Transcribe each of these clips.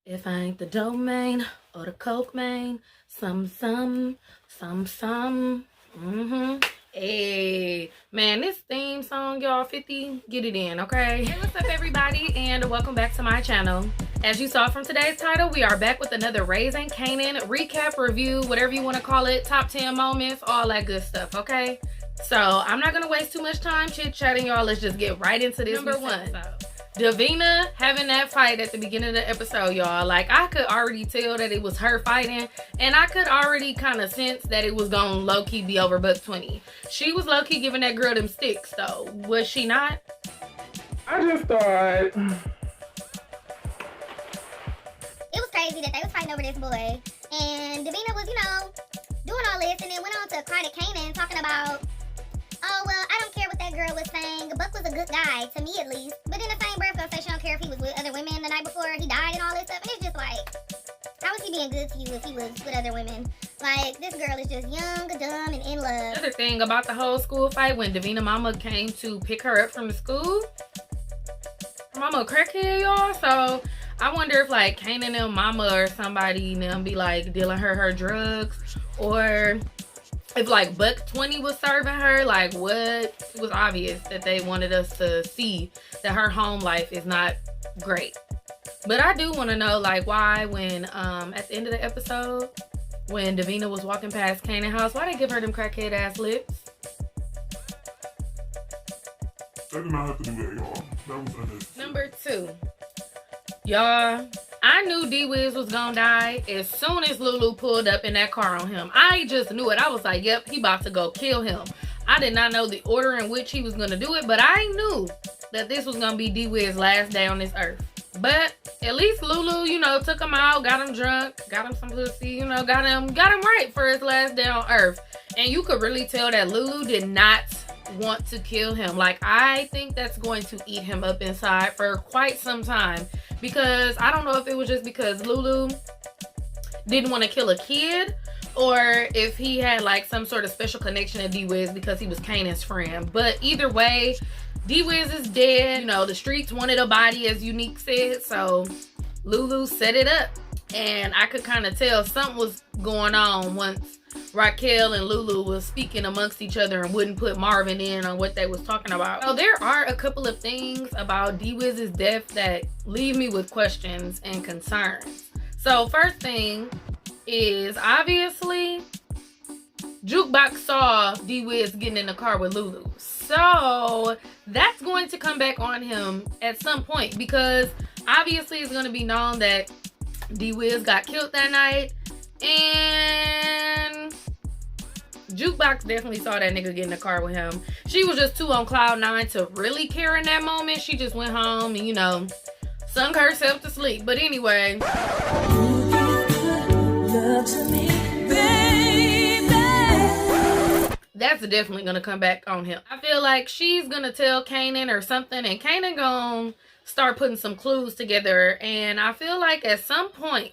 If I ain't the domain or the coke main, some. Hey, man, this theme song, y'all, 50, get it in, okay? Hey, what's up, everybody, and welcome back to my channel. As you saw from today's title, we are back with another Raising Kanan recap, review, whatever you want to call it, top 10 moments, all that good stuff, okay? So, I'm not going to waste too much time chit-chatting, y'all. Let's just get right into this. Number one. Davina having that fight at the beginning of the episode, y'all. Like, I could already tell that it was her fighting, and I could already kind of sense that it was gonna low-key be over buck 20. She was low-key giving that girl them sticks, though. Was she not? I just thought... It was crazy that they was fighting over this boy, and Davina was, doing all this, and then went on to cry to Kanan, talking about, oh, well, I don't care what that girl was saying. Buck was a good guy, to me at least. But in the same breath, gonna say she don't care if he was with other women the night before he died and all this stuff. And it's just like, how was he being good to you if he was with other women? Like, this girl is just young, dumb, and in love. Another thing about the whole school fight, when Davina mama came to pick her up from the school, her mama a crackhead, y'all. So I wonder if, like, Kanan and them mama or somebody them be, like, dealing her drugs, or if like buck 20 was serving her, like what? It was obvious that they wanted us to see that her home life is not great. But I do want to know, like, why when at the end of the episode, when Davina was walking past Kanan's house, why they give her them crackhead ass lips? They did not have to do that, y'all. That was unnecessary. Number two, y'all, I knew Dwiz was gonna die as soon as Lulu pulled up in that car on him. I just knew it. I was like, yep, he about to go kill him. I did not know the order in which he was gonna do it, but I knew that this was gonna be Dwiz's last day on this earth. But at least Lulu, took him out, got him drunk, got him some pussy, got him right for his last day on earth. And you could really tell that Lulu did not want to kill him. Like, I think that's going to eat him up inside for quite some time. Because I don't know if it was just because Lulu didn't want to kill a kid, or if he had like some sort of special connection to Dwiz because he was Kanan's friend. But either way, Dwiz is dead. The streets wanted a body, as Unique said, so Lulu set it up. And I could kind of tell something was going on once Raquel and Lulu was speaking amongst each other and wouldn't put Marvin in on what they was talking about. So there are a couple of things about Dwiz's death that leave me with questions and concerns. So first thing is, obviously, Jukebox saw Dwiz getting in the car with Lulu. So that's going to come back on him at some point, because obviously it's going to be known that Dwiz got killed that night, and Jukebox definitely saw that nigga get in the car with him. She was just too on cloud 9 to really care in that moment. She just went home and, sung herself to sleep. But anyway, that's definitely gonna come back on him. I feel like she's gonna tell Kanan or something, and Kanan gonna start putting some clues together. And I feel like at some point,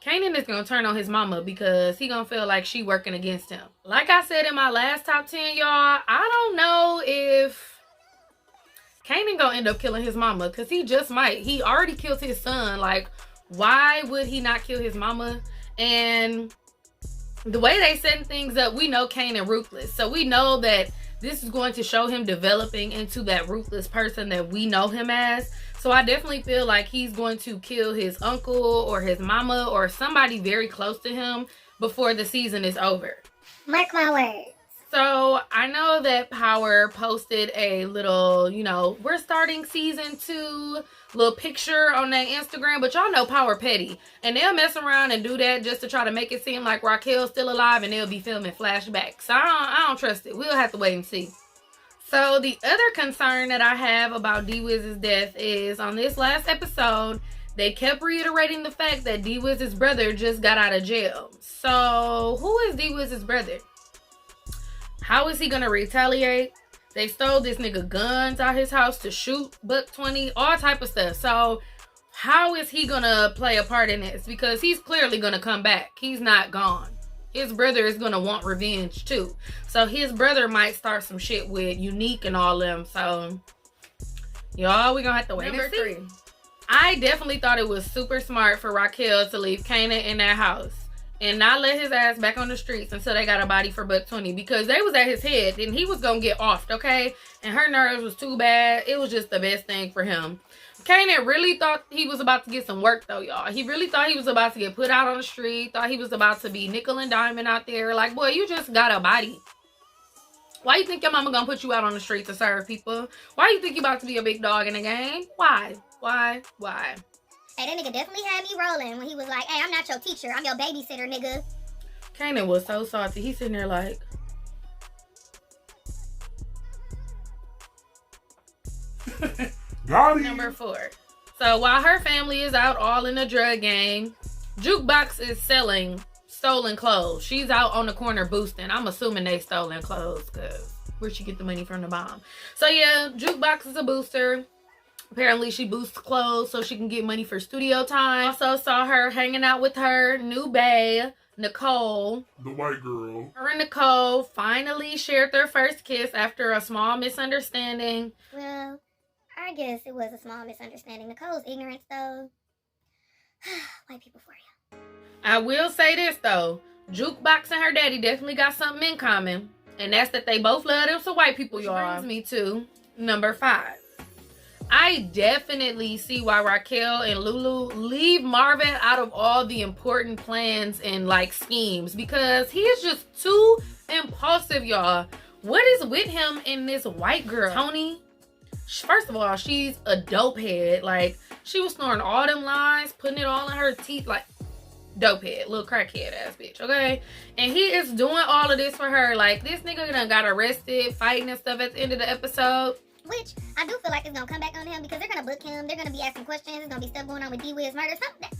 Kanan is going to turn on his mama, because he going to feel like she working against him. Like I said in my last top 10, y'all, I don't know if Kanan going to end up killing his mama, because he just might. He already killed his son. Like, why would he not kill his mama? And the way they setting things up, we know Kanan ruthless. So we know that this is going to show him developing into that ruthless person that we know him as. So I definitely feel like he's going to kill his uncle or his mama or somebody very close to him before the season is over. Mark my words. So I know that Power posted a little, we're starting season 2 little picture on their Instagram, but y'all know Power petty, and they'll mess around and do that just to try to make it seem like Raquel's still alive, and they'll be filming flashbacks. So I don't trust it. We'll have to wait and see. So the other concern that I have about Dwiz's death is, on this last episode, they kept reiterating the fact that Dwiz's brother just got out of jail. So who is Dwiz's brother? How is he gonna retaliate? They stole this nigga guns out his house to shoot buck 20, all type of stuff. So how is he gonna play a part in this? Because he's clearly gonna come back. He's not gone. His brother is gonna want revenge too. So his brother might start some shit with Unique and all them. So y'all, we gonna have to wait and see. I definitely thought it was super smart for Raquel to leave Kanan in that house and not let his ass back on the streets until they got a body for $120, because they was at his head and he was gonna get offed, okay? And her nerves was too bad. It was just the best thing for him. Kanan really thought he was about to get some work though, y'all. He really thought he was about to get put out on the street, thought he was about to be nickel and diamond out there. Like, boy, you just got a body. Why you think your mama gonna put you out on the street to serve people? Why you think you about to be a big dog in the game? Why? Why? Hey, that nigga definitely had me rolling when he was like, hey, I'm not your teacher. I'm your babysitter, nigga. Kanan was so salty. He's sitting there like... Got it. Number 4. So while her family is out all in the drug game, Jukebox is selling stolen clothes. She's out on the corner boosting. I'm assuming they stolen clothes because where'd she get the money from the bomb? So yeah, Jukebox is a booster. Apparently she boosts clothes so she can get money for studio time. Also saw her hanging out with her new bae, Nicole. The white girl. Her and Nicole finally shared their first kiss after a small misunderstanding. Well, I guess it was a small misunderstanding. Nicole's ignorance, though. White people for you. I will say this, though. Jukebox and her daddy definitely got something in common. And that's that they both love them some white people, y'all. Brings me to number 5. I definitely see why Raquel and Lulu leave Marvin out of all the important plans and like schemes, because he is just too impulsive, y'all. What is with him and this white girl? Tony, first of all, she's a dope head. Like, she was snoring all them lines, putting it all in her teeth, like dope head, little crackhead ass bitch, okay? And he is doing all of this for her. Like, this nigga done got arrested, fighting and stuff at the end of the episode. Which, I do feel like it's gonna come back on him because they're gonna book him. They're gonna be asking questions. There's gonna be stuff going on with Dwiz murder. That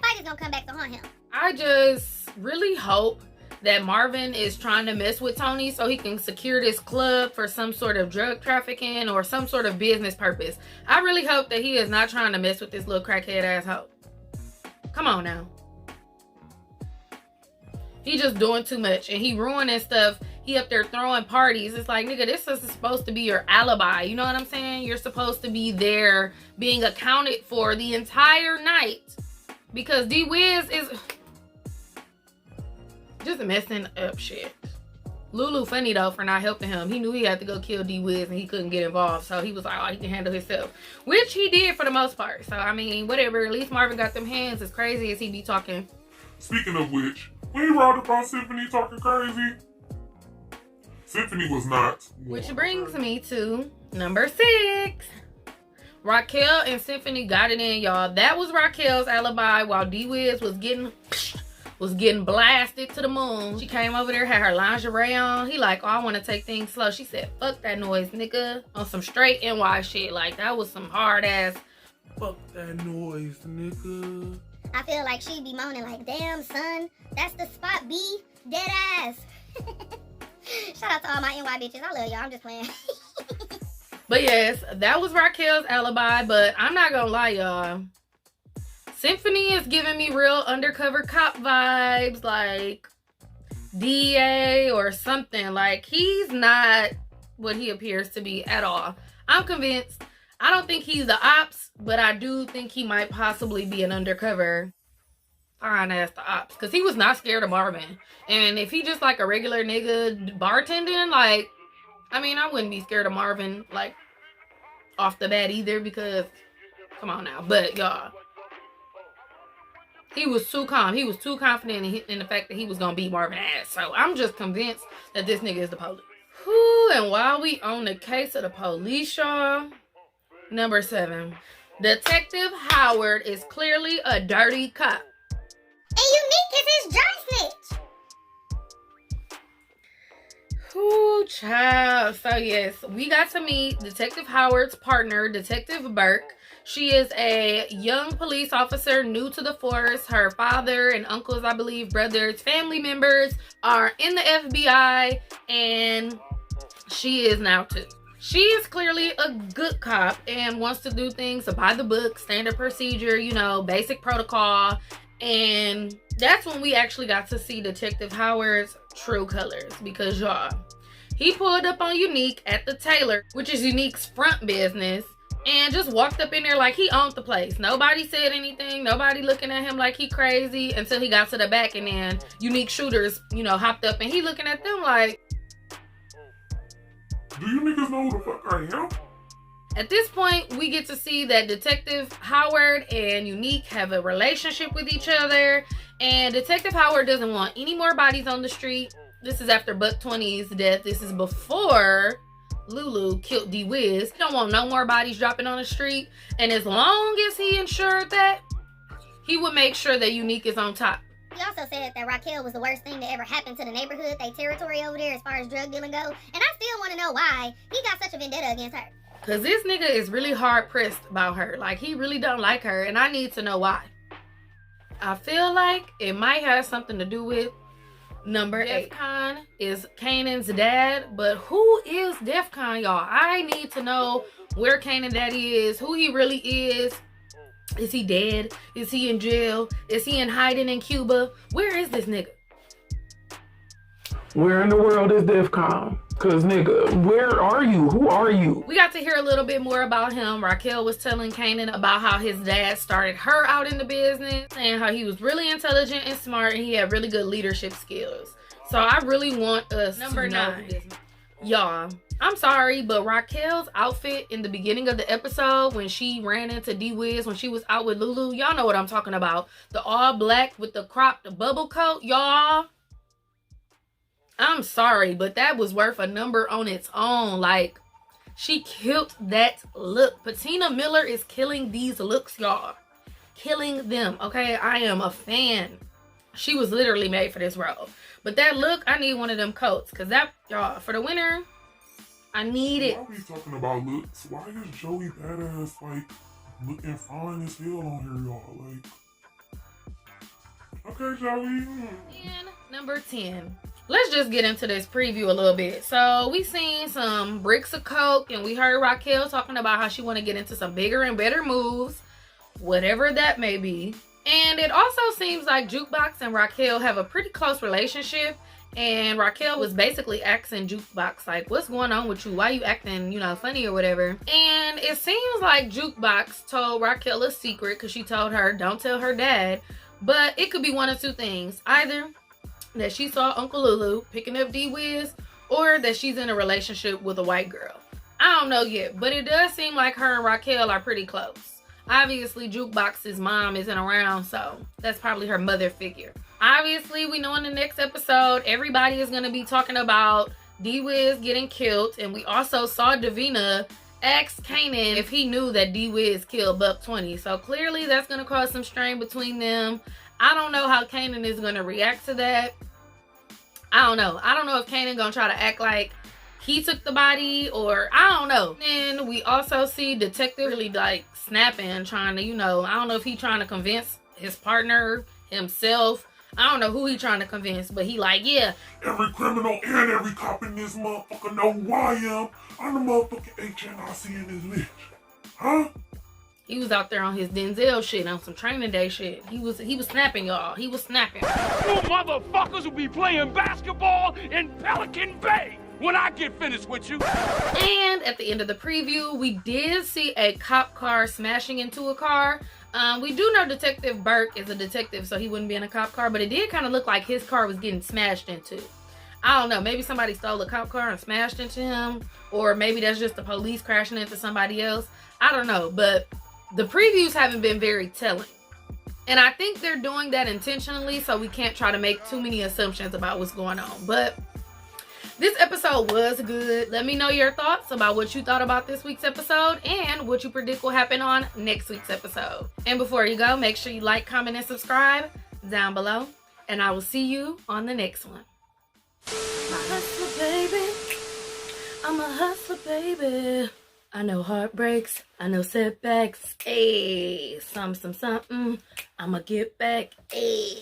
fight is gonna come back to haunt him. I just really hope that Marvin is trying to mess with Tony so he can secure this club for some sort of drug trafficking or some sort of business purpose. I really hope that he is not trying to mess with this little crackhead asshole. Come on now. He just doing too much and he ruining stuff. He up there throwing parties. It's like, nigga, this is supposed to be your alibi. You know what I'm saying? You're supposed to be there being accounted for the entire night. Because Dwiz is just messing up shit. Lulu funny though for not helping him. He knew he had to go kill Dwiz and he couldn't get involved. So he was like, oh, he can handle himself. Which he did for the most part. So, I mean, whatever. At least Marvin got them hands, as crazy as he be talking. Speaking of which, we ain't robbed about Symphony talking crazy. Symphony was not. Which brings me to number 6. Raquel and Symphony got it in, y'all. That was Raquel's alibi while Dwiz was getting blasted to the moon. She came over there, had her lingerie on. He like, oh, I want to take things slow. She said, fuck that noise, nigga. On some straight NY shit. Like, that was some hard ass. Fuck that noise, nigga. I feel like she'd be moaning like, damn, son, that's the spot, B. Dead ass. Shout out to all my NY bitches. I love y'all. I'm just playing. But yes, that was Raquel's alibi. But I'm not gonna lie, y'all. Symphony is giving me real undercover cop vibes. Like DA or something. Like, he's not what he appears to be at all. I'm convinced. I don't think he's the ops. But I do think he might possibly be an undercover fine ass the ops. Because he was not scared of Marvin. And if he just like a regular nigga bartending, like, I mean, I wouldn't be scared of Marvin, like, off the bat either. Because, come on now. But, y'all, he was too calm. He was too confident in the fact that he was going to beat Marvin ass. So, I'm just convinced that this nigga is the police. Whew, and while we on the case of the police, y'all, number 7. Detective Howard is clearly a dirty cop. And Unique is his dry snitch. Ooh, child. So, yes, we got to meet Detective Howard's partner, Detective Burke. She is a young police officer new to the force. Her father and uncles, I believe, brothers, family members are in the FBI, and she is now too. She is clearly a good cop and wants to do things by the book, standard procedure, you know, basic protocol. And that's when we actually got to see Detective Howard's true colors. Because, y'all, he pulled up on Unique at the Taylor, which is Unique's front business. and just walked up in there like he owned the place. Nobody said anything. Nobody looking at him like he crazy until he got to the back, and then Unique Shooters, you know, hopped up and he looking at them like, do you niggas know who the fuck I am? at this point, we get to see that Detective Howard and Unique have a relationship with each other. And Detective Howard doesn't want any more bodies on the street. This is after Buck 20's death. This is before Lulu killed Dwiz. He don't want no more bodies dropping on the street. And as long as he ensured that, he would make sure that Unique is on top. He also said that Raquel was the worst thing that ever happened to the neighborhood, they territory over there as far as drug dealing go. And I still want to know why he got such a vendetta against her. Because this nigga is really hard pressed about her. Like, he really don't like her, and I need to know why. I feel like it might have something to do with number 8. Defcon is Kanan's dad, but who is Defcon, y'all? I need to know where Kanan's daddy is, who he really is. Is he dead? Is he in jail? Is he in hiding in Cuba? Where is this nigga? Where in the world is Defcon? Cause nigga, where are you? Who are you? We got to hear a little bit more about him. Raquel was telling Kanan about how his dad started her out in the business and how he was really intelligent and smart and he had really good leadership skills. So I really want us Number to know 9. this. Y'all, I'm sorry, but Raquel's outfit in the beginning of the episode when she ran into Dwiz when she was out with Lulu, y'all know what I'm talking about. The all black with the cropped bubble coat, y'all. I'm sorry, but that was worth a number on its own. Like, she killed that look. Patina Miller is killing these looks, y'all. Killing them, okay? I am a fan. She was literally made for this role. But that look, I need one of them coats. Because that, y'all, for the winter, I need it. Why are we talking about looks? Why is Joey Badass, like, looking fine as hell on here, y'all? Like, okay, Joey. And number 10. Let's just get into this preview a little bit. So we seen some bricks of coke and we heard Raquel talking about how she want to get into some bigger and better moves, whatever that may be. And it also seems like Jukebox and Raquel have a pretty close relationship. And Raquel was basically asking Jukebox, like, what's going on with you? Why you acting, you know, funny or whatever? And it seems like Jukebox told Raquel a secret because she told her, don't tell her dad. But it could be one of two things. Either that she saw Uncle Lulu picking up Dwiz, or that she's in a relationship with a white girl. I don't know yet, but it does seem like her and Raquel are pretty close. Obviously, Jukebox's mom isn't around, so that's probably her mother figure. Obviously, we know in the next episode, everybody is going to be talking about Dwiz getting killed, and we also saw Davina ask Kanan if he knew that Dwiz killed Buck 20, so clearly that's going to cause some strain between them. I don't know how Kanan is going to react to that. I don't know. I don't know if Kanan going to try to act like he took the body or I don't know. And we also see Detective really like snapping, trying to, you know, I don't know if he trying to convince his partner, himself. I don't know who he trying to convince, but he like, yeah. Every criminal and every cop in this motherfucker know who I am. I'm the motherfucking HNIC in this bitch. Huh? He was out there on his Denzel shit, on some training day shit. He was snapping, y'all. He was snapping. You motherfuckers will be playing basketball in Pelican Bay when I get finished with you. And at the end of the preview, we did see a cop car smashing into a car. We do know Detective Burke is a detective, so he wouldn't be in a cop car, but it did kind of look like his car was getting smashed into. I don't know, maybe somebody stole a cop car and smashed into him, or maybe that's just the police crashing into somebody else. I don't know, but the previews haven't been very telling. And I think they're doing that intentionally so we can't try to make too many assumptions about what's going on. But this episode was good. Let me know your thoughts about what you thought about this week's episode and what you predict will happen on next week's episode. And before you go, make sure you like, comment, and subscribe down below. And I will see you on the next one. I'm a hustler, baby. I'm a hustler, baby. I know heartbreaks, I know setbacks. Hey, something. I'ma get back. Hey.